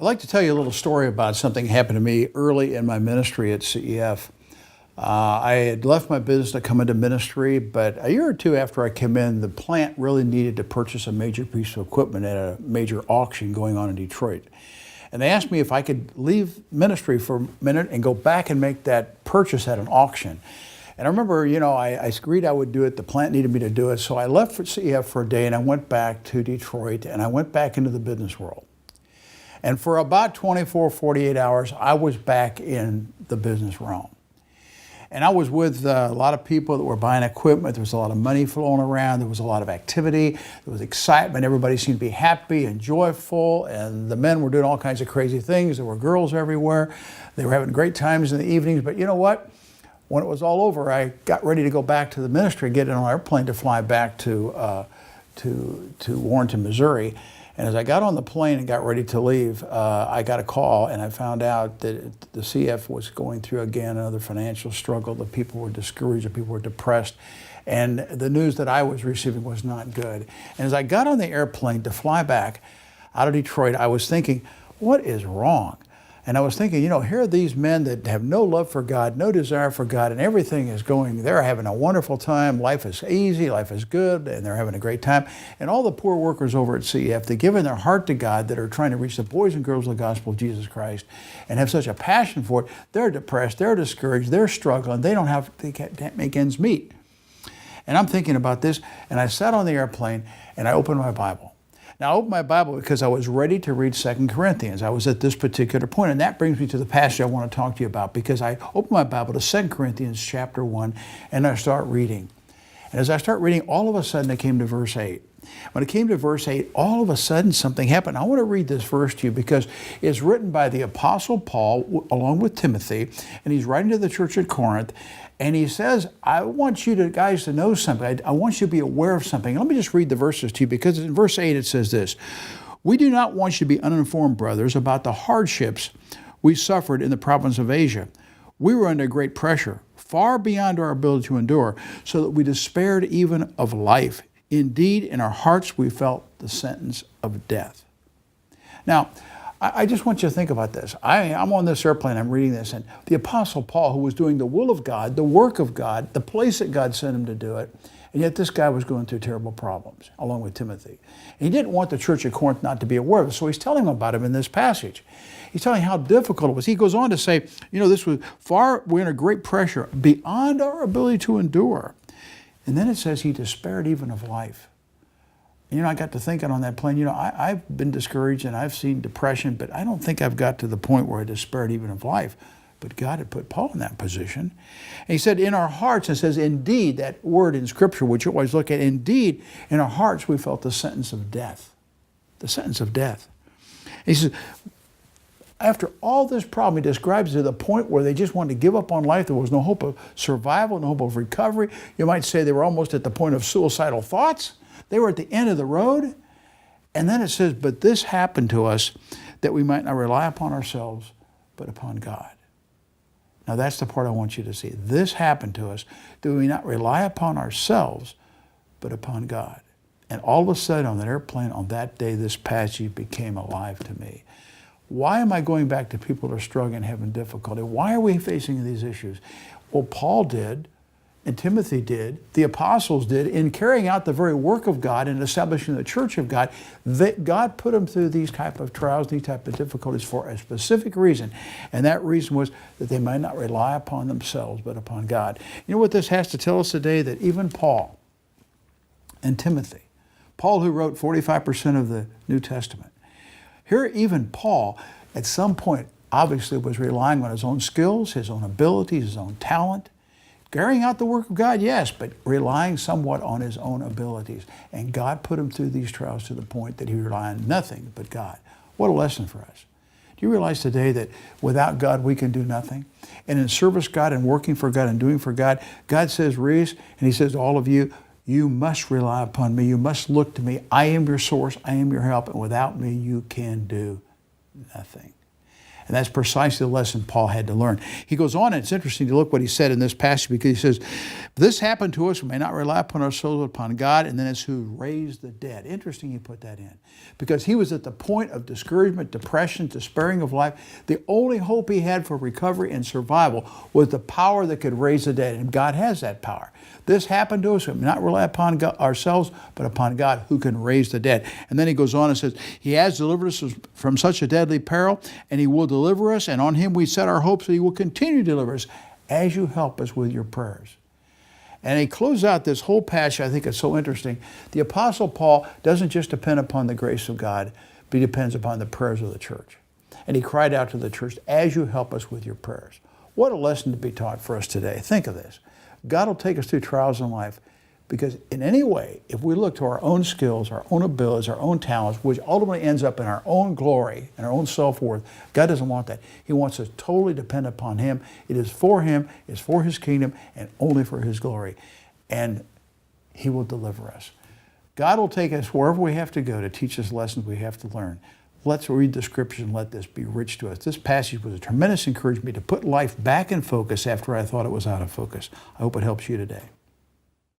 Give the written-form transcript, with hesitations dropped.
I'd like to tell you a little story about something happened to me early in my ministry at CEF. I had left my business to come into ministry, but a year or two after I came in, the plant really needed to purchase a major piece of equipment at a major auction going on in Detroit. And they asked me if I could leave ministry for a minute and go back and make that purchase at an auction. And I remember, I agreed I would do it. The plant needed me to do it. So I left for CEF for a day and I went back to Detroit and I went back into the business world. And for about 24, 48 hours, I was back in the business realm. And I was with a lot of people that were buying equipment. There was a lot of money flowing around. There was a lot of activity. There was excitement. Everybody seemed to be happy and joyful. And the men were doing all kinds of crazy things. There were girls everywhere. They were having great times in the evenings. But you know what? When it was all over, I got ready to go back to the ministry, get on an airplane to fly back to Warrenton, Missouri. And as I got on the plane and got ready to leave, I got a call and I found out that the CF was going through again another financial struggle. The people were discouraged, the people were depressed, and the news that I was receiving was not good. And as I got on the airplane to fly back out of Detroit, I was thinking, what is wrong? And I was thinking, here are these men that have no love for God, no desire for God, and everything is going, they're having a wonderful time, life is easy, life is good, and they're having a great time. And all the poor workers over at CEF, they're giving their heart to God, that are trying to reach the boys and girls of the gospel of Jesus Christ, and have such a passion for it, they're depressed, they're discouraged, they're struggling, they can't make ends meet. And I'm thinking about this, and I sat on the airplane, and I opened my Bible. Now, I opened my Bible because I was ready to read 2 Corinthians. I was at this particular point, and that brings me to the passage I want to talk to you about, because I opened my Bible to 2 Corinthians chapter 1, and I start reading. And as I start reading, all of a sudden I came to verse 8. When it came to verse 8, all of a sudden something happened. I want to read this verse to you because it's written by the Apostle Paul along with Timothy, and he's writing to the church at Corinth, and he says, I want you guys to know something. I want you to be aware of something. Let me just read the verses to you, because in verse 8 it says this: "We do not want you to be uninformed, brothers, about the hardships we suffered in the province of Asia. We were under great pressure, far beyond our ability to endure, so that we despaired even of life. Indeed, in our hearts we felt the sentence of death." Now, I just want you to think about this. I'm on this airplane, I'm reading this, and the Apostle Paul, who was doing the will of God, the work of God, the place that God sent him to do it, and yet this guy was going through terrible problems, along with Timothy. And he didn't want the church at Corinth not to be aware of it, so he's telling them about him in this passage. He's telling how difficult it was. He goes on to say, this was we're under great pressure, beyond our ability to endure. And then it says he despaired even of life. And I got to thinking on that plane, I've been discouraged and I've seen depression, but I don't think I've got to the point where I despaired even of life. But God had put Paul in that position. And he said, in our hearts, it says, indeed, that word in Scripture, which you always look at, indeed, in our hearts we felt the sentence of death. The sentence of death. And he says, after all this problem, he describes it to the point where they just wanted to give up on life. There was no hope of survival, no hope of recovery. You might say they were almost at the point of suicidal thoughts. They were at the end of the road. And then it says, but this happened to us that we might not rely upon ourselves, but upon God. Now that's the part I want you to see. This happened to us that we not rely upon ourselves, but upon God. And all of a sudden on that airplane on that day, this passage became alive to me. Why am I going back to people that are struggling and having difficulty? Why are we facing these issues? Well, Paul did, and Timothy did, the apostles did, in carrying out the very work of God and establishing the church of God. That God put them through these type of trials, these type of difficulties for a specific reason. And that reason was that they might not rely upon themselves, but upon God. You know what this has to tell us today? That even Paul and Timothy, Paul who wrote 45% of the New Testament, here even Paul, at some point, obviously was relying on his own skills, his own abilities, his own talent, carrying out the work of God, yes, but relying somewhat on his own abilities. And God put him through these trials to the point that he relied on nothing but God. What a lesson for us. Do you realize today that without God we can do nothing? And in service God and working for God and doing for God, God says, Reese, and he says to all of you, you must rely upon me. You must look to me. I am your source. I am your help. And without me, you can do nothing. And that's precisely the lesson Paul had to learn. He goes on, and it's interesting to look what he said in this passage, because he says, This happened to us. We may not rely upon ourselves, but upon God. And then it's who raised the dead. Interesting you put that in. Because he was at the point of discouragement, depression, despairing of life. The only hope he had for recovery and survival was the power that could raise the dead. And God has that power. This happened to us. We may not rely upon God, ourselves, but upon God who can raise the dead. And then he goes on and says, he has delivered us from such a deadly peril, and he will deliver us. And on him we set our hopes that he will continue to deliver us as you help us with your prayers. And he closes out this whole passage. I think it's so interesting. The Apostle Paul doesn't just depend upon the grace of God, but he depends upon the prayers of the church. And he cried out to the church, as you help us with your prayers. What a lesson to be taught for us today. Think of this. God will take us through trials in life because in any way, if we look to our own skills, our own abilities, our own talents, which ultimately ends up in our own glory and our own self-worth, God doesn't want that. He wants us totally dependent upon him. It is for him, it's for his kingdom, and only for his glory. And he will deliver us. God will take us wherever we have to go to teach us lessons we have to learn. Let's read the scriptures and let this be rich to us. This passage was a tremendous encouragement to put life back in focus after I thought it was out of focus. I hope it helps you today.